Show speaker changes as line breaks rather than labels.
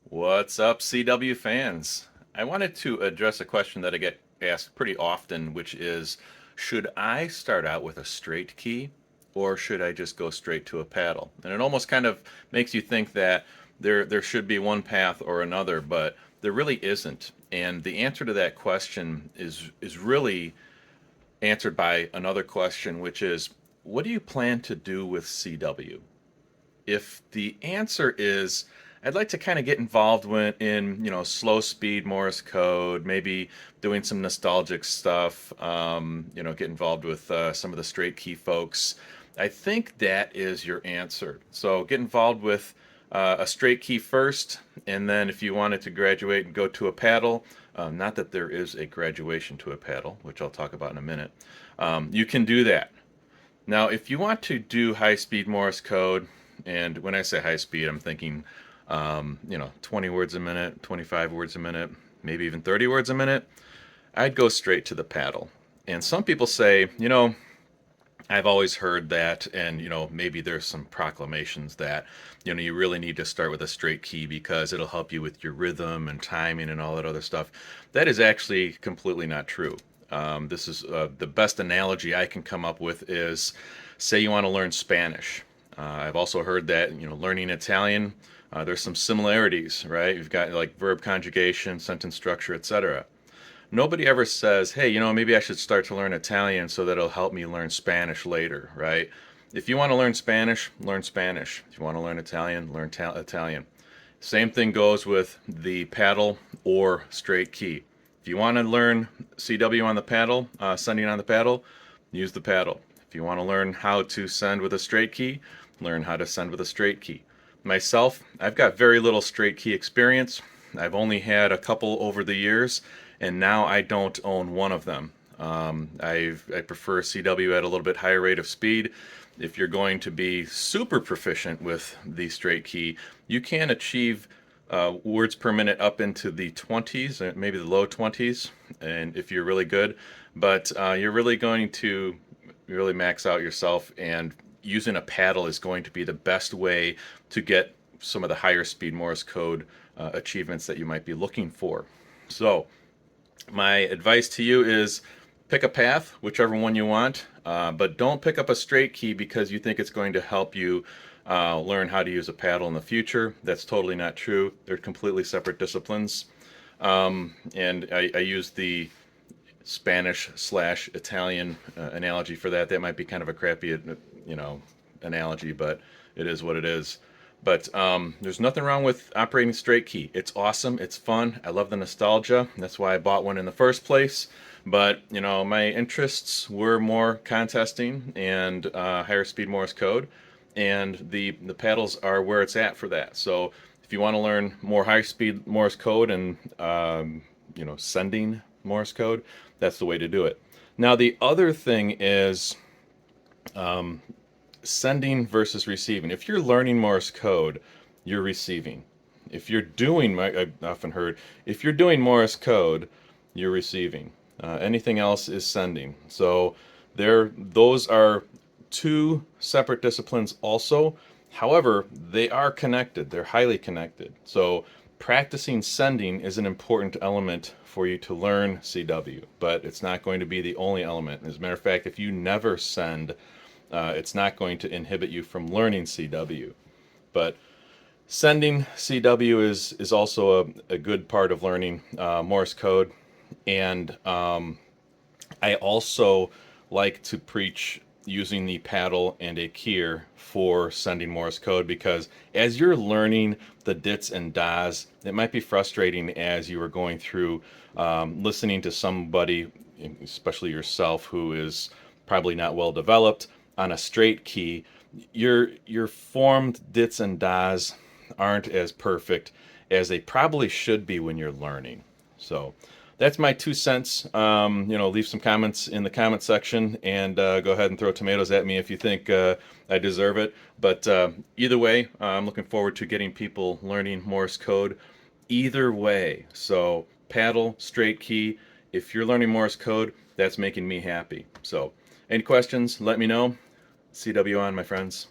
What's up, CW fans? I wanted to address a question that I get asked pretty often, which is, should I start out with a straight key or should I just go straight to a paddle? And it almost kind of makes you think that there should be one path or another, but there really isn't. And the answer to that question is really answered by another question, which is, what do you plan to do with CW? If the answer is I'd like to kind of get involved in slow speed Morse code, maybe doing some nostalgic stuff, get involved with some of the straight key folks. I think that is your answer. So get involved with a straight key first, and then if you wanted to graduate and go to a paddle, not that there is a graduation to a paddle, which I'll talk about in a minute, you can do that. Now, if you want to do high speed Morse code, and when I say high speed, I'm thinking, 20 words a minute, 25 words a minute, maybe even 30 words a minute, I'd go straight to the paddle. And some people say, I've always heard that, and maybe there's some proclamations that you really need to start with a straight key because it'll help you with your rhythm and timing and all that other stuff. That is actually completely not true. This is the best analogy I can come up with is, say you want to learn Spanish. I've also heard that learning Italian, there's some similarities, right? You've got like verb conjugation, sentence structure, etc. Nobody ever says, hey, maybe I should start to learn Italian so that it'll help me learn Spanish later, right? If you want to learn Spanish, learn Spanish. If you want to learn Italian, learn Italian. Same thing goes with the paddle or straight key. If you want to learn CW on the paddle, sending on the paddle, use the paddle. If you want to learn how to send with a straight key, learn how to send with a straight key. Myself, I've got very little straight key experience. I've only had a couple over the years, and now I don't own one of them. I prefer CW at a little bit higher rate of speed. If you're going to be super proficient with the straight key, you can achieve words per minute up into the 20s, maybe the low 20s, and if you're really good. But you're really going to really max out yourself, and using a paddle is going to be the best way to get some of the higher speed Morse code achievements that you might be looking for. So my advice to you is pick a path, whichever one you want, but don't pick up a straight key because you think it's going to help you learn how to use a paddle in the future. That's totally not true. They're completely separate disciplines. And I use the Spanish slash Italian analogy for that. That might be kind of a crappy, analogy, but it is what it is. But there's nothing wrong with operating straight key. It's awesome. It's fun. I love the nostalgia. That's why I bought one in the first place. But my interests were more contesting and higher speed Morse code, and the paddles are where it's at for that. So if you want to learn more high speed Morse code and sending Morse code, that's the way to do it. Now the other thing is sending versus receiving. If you're learning Morse code, you're receiving. If you're doing, I've often heard, if you're doing Morse code, you're receiving. Anything else is sending. So those are two separate disciplines also. However, they are connected. They're highly connected. So practicing sending is an important element for you to learn CW, but it's not going to be the only element. As a matter of fact, if you never send, it's not going to inhibit you from learning CW. But sending CW is also a good part of learning Morse code. And I also like to preach using the paddle and a keyer for sending Morse code, because as you're learning the dits and das, it might be frustrating as you are going through listening to somebody, especially yourself, who is probably not well developed on a straight key. Your formed dits and das aren't as perfect as they probably should be when you're learning. So that's my 2 cents. Leave some comments in the comment section, and go ahead and throw tomatoes at me if you think I deserve it. But either way, I'm looking forward to getting people learning Morse code either way. So paddle, straight key. If you're learning Morse code, that's making me happy. So any questions, let me know. CW on, my friends.